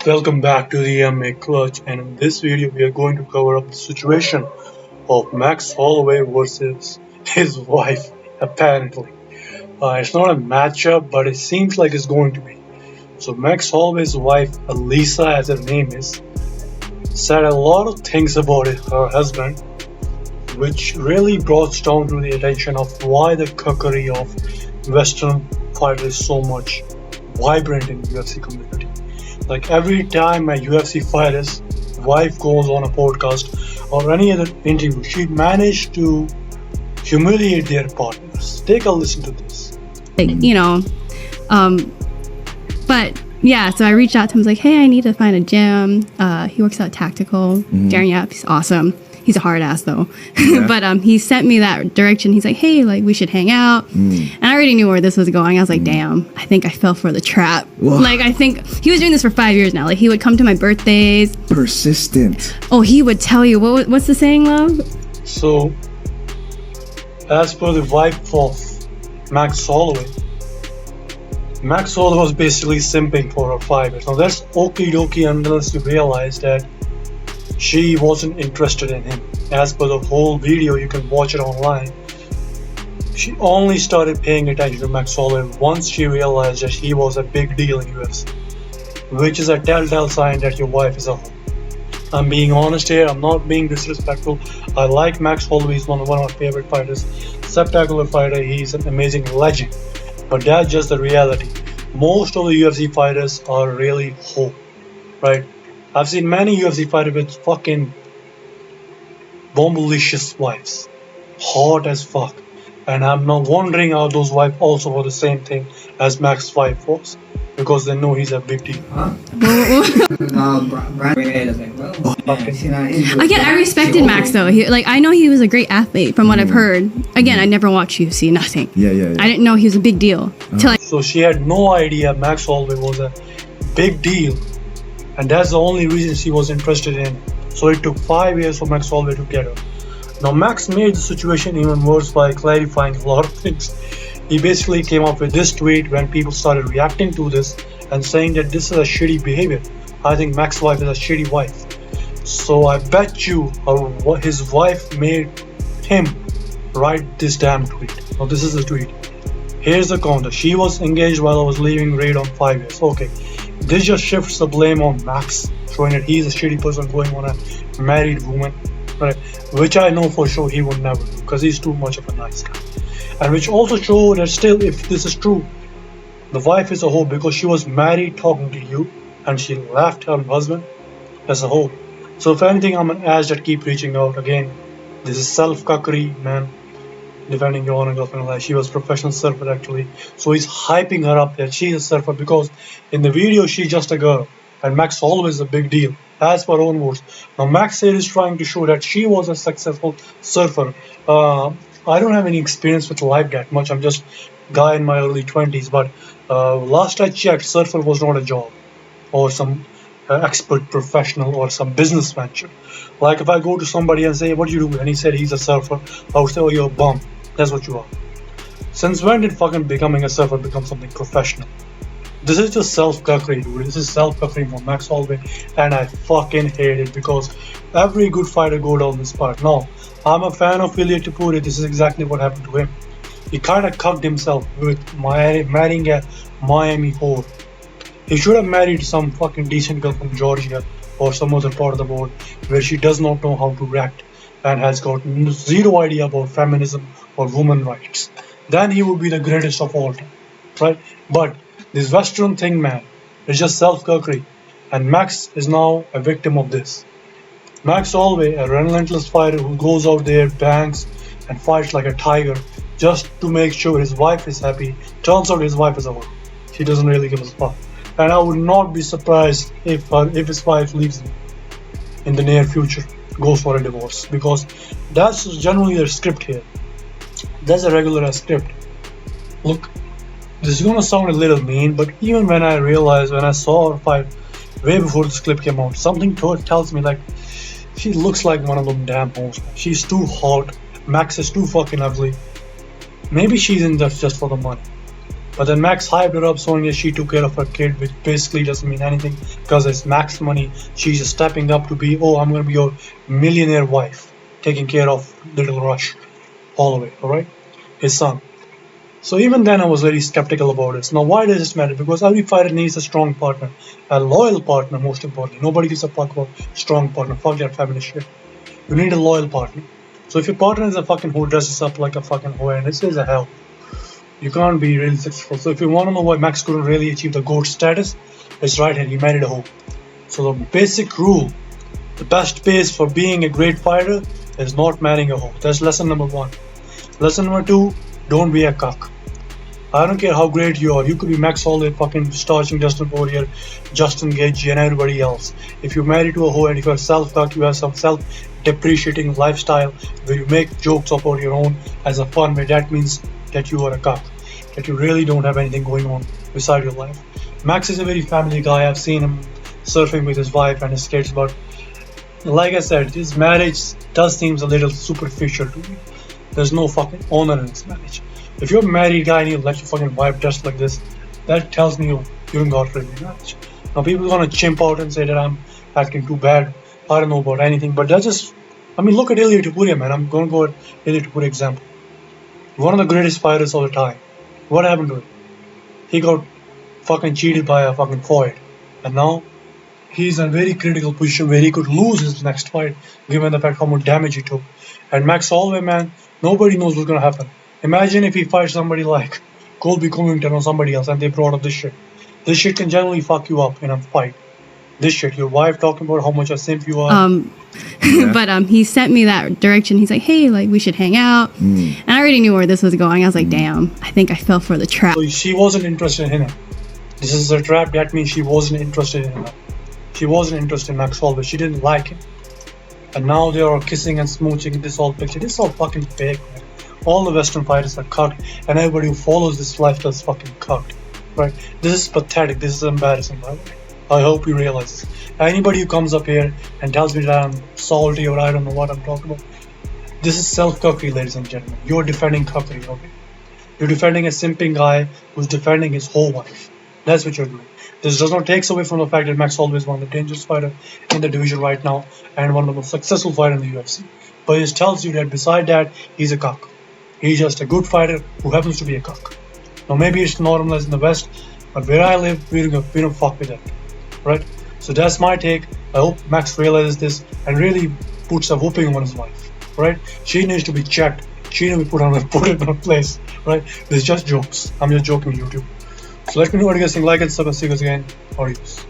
Welcome back to the MA Clutch, and in this video we are going to cover up the situation of Max Holloway versus his wife, apparently. It's not a matchup, but it seems like it's going to be. So Max Holloway's wife, Elisa as her name is, said a lot of things about her husband, which really brought down to the attention of why the cookery of Western fighters is so much vibrant in the UFC community. Like every time a UFC fighter's wife goes on a podcast or any other interview, she managed to humiliate their partners. Take a listen to this. But yeah, so I reached out to him. I was like, hey, I need to find a gym. He works out Tactical. Darren Yap, he's awesome. He's a hard ass though. Yeah. But he sent me that direction. He's like, hey, like we should hang out. And I already knew where this was going. I was like, damn, I think I fell for the trap. Whoa. Like I think he was doing this for 5 years now. Like he would come to my birthdays. Persistent. Oh, he would tell you what's the saying, love? So, as per the wife of Max Holloway, Max Holloway was basically simping for her 5 years. Now that's okie dokie unless you realize that she wasn't interested in him. As per the whole video, you can watch it online. She only started paying attention to Max Holloway once she realized that he was a big deal in UFC, which is a telltale sign that your wife is a hoe. I'm being honest here, I'm not being disrespectful. I like Max Holloway, he's one of my favorite fighters. Spectacular fighter, he's an amazing legend. But that's just the reality. Most of the UFC fighters are really hoe, right? I've seen many UFC fighters with fucking bombelicious wives, hot as fuck, and I'm not wondering how those wives also were the same thing as Max's wife was, because they know he's a big deal. Again, I respected Max though. I know he was a great athlete from what I've heard. Again, I never watched UFC, nothing. Yeah. I didn't know he was a big deal. So she had no idea Max Holloway was a big deal, and that's the only reason she was interested in him. So it took 5 years for Max Holloway to get her. Now Max made the situation even worse by clarifying a lot of things. He basically came up with this tweet when people started reacting to this and saying that this is a shitty behavior. I think Max's wife is a shitty wife. So I bet you his wife made him write this damn tweet. Now this is the tweet. Here's the counter. She was engaged while I was leaving Raid on 5 years. Okay. This just shifts the blame on Max, showing that he's a shitty person going on a married woman, right? Which I know for sure he would never do, because he's too much of a nice guy. And which also show that still, if this is true, the wife is a hoe because she was married talking to you and she left her husband as a hoe. So if anything, I'm an ass that keep reaching out. Again, this is self-cuckery, man. Defending your own girlfriend life. She was a professional surfer actually. So he's hyping her up that she's a surfer because in the video she's just a girl. And Max Holloway is a big deal, as per her own words. Now Max here is trying to show that she was a successful surfer. I don't have any experience with life that much. I'm just a guy in my early 20s. But last I checked, surfer was not a job or some expert professional or some business venture. Like if I go to somebody and say, what do you do? And he said he's a surfer, I would say, oh, you're a bum. That's what you are. Since when did fucking becoming a surfer become something professional? This is just self-cuckery, dude. This is self-cuckery from Max Holloway, and I fucking hate it because every good fighter go down this part. No, I'm a fan of Ilya Tapuri. This is exactly what happened to him. He kind of cucked himself with marrying a Miami whore. He should have married some fucking decent girl from Georgia or some other part of the world where she does not know how to react and has got zero idea about feminism or women rights. Then he would be the greatest of all time, right? But this Western thing, man, is just self-cuckery, and Max is now a victim of this. Max Holloway, a relentless fighter who goes out there, bangs, and fights like a tiger just to make sure his wife is happy. Turns out his wife is a woman. She doesn't really give a fuck. And I would not be surprised if his wife leaves him in the near future, goes for a divorce, because that's generally their script here. That's a regular script. Look, this is gonna sound a little mean, but even when I saw her fight way before this clip came out, something tells me like she looks like one of them damn hoes. She's too hot. Max is too fucking ugly. Maybe she's in there just for the money. But then Max hyped her up, saying that she took care of her kid, which basically doesn't mean anything because it's Max money. She's just stepping up to be, oh, I'm going to be your millionaire wife, taking care of little Rush Holloway, alright? His son. So even then I was very skeptical about this. Now why does this matter? Because every fighter needs a strong partner, a loyal partner most importantly. Nobody gives a fuck about strong partner, fuck that feminist shit. You need a loyal partner. So if your partner is a fucking who dresses up like a fucking hoe, and this is a hell, you can't be really successful. So if you want to know why Max couldn't really achieve the GOAT status, it's right here, he married a hoe. So the basic rule, the best base for being a great fighter is not marrying a hoe. That's lesson number 1. Lesson number 2, don't be a cuck. I don't care how great you are. You could be Max Holloway fucking starching Justin Poirier, Justin Gaethje and everybody else. If you're married to a hoe and if you're self-cuck, you have some self-depreciating lifestyle where you make jokes about your own as a fun way, that means that you are a cuck. That you really don't have anything going on beside your life. Max is a very family guy. I've seen him surfing with his wife and his kids, but like I said, his marriage does seem a little superficial to me. There's no fucking honor in this marriage. If you're a married guy and you let your fucking wife dress like this, that tells me you haven't got really marriage. Now people are gonna chimp out and say that I'm acting too bad. I don't know about anything, but that's just, I mean, look at Ilia Topuria, man. I'm gonna go at Ilia Topuria example. One of the greatest fighters of the time. What happened to him? He got fucking cheated by a fucking Floyd. And now he's in a very critical position where he could lose his next fight given the fact how much damage he took. And Max Holloway, man, nobody knows what's gonna happen. Imagine if he fights somebody like Colby Covington or somebody else and they brought up this shit. This shit can generally fuck you up in a fight. This shit, your wife talking about how much a simp you are. But he sent me that direction. He's like, hey, like we should hang out. And I already knew where this was going. I was like, damn, I think I fell for the trap. So she wasn't interested in him. This is a trap. That means she wasn't interested in him. She wasn't interested in Max Holloway. She didn't like him. And now they are kissing and smooching. This whole picture. This is all fucking fake, man. All the Western fighters are cucked, and everybody who follows this lifestyle is fucking cucked. Right? This is pathetic. This is embarrassing, by the way. I hope you realize this. Anybody who comes up here and tells me that I'm salty or I don't know what I'm talking about, this is self-cuckery, ladies and gentlemen. You're defending cuckery, okay? You're defending a simping guy who's defending his whole wife. That's what you're doing. This does not take away from the fact that Max Holloway is one of the dangerous fighters in the division right now and one of the most successful fighters in the UFC. But it just tells you that beside that, he's a cuck. He's just a good fighter who happens to be a cuck. Now maybe it's normalized in the West, but where I live, we don't fuck with that. Right? So that's my take. I hope Max realizes this and really puts a whooping on his wife. Right? She needs to be checked. She needs to be put in her place. Right? This is just jokes. I'm just joking, YouTube. So let me know what you guys think. Like and subscribe. See you guys again. Adios.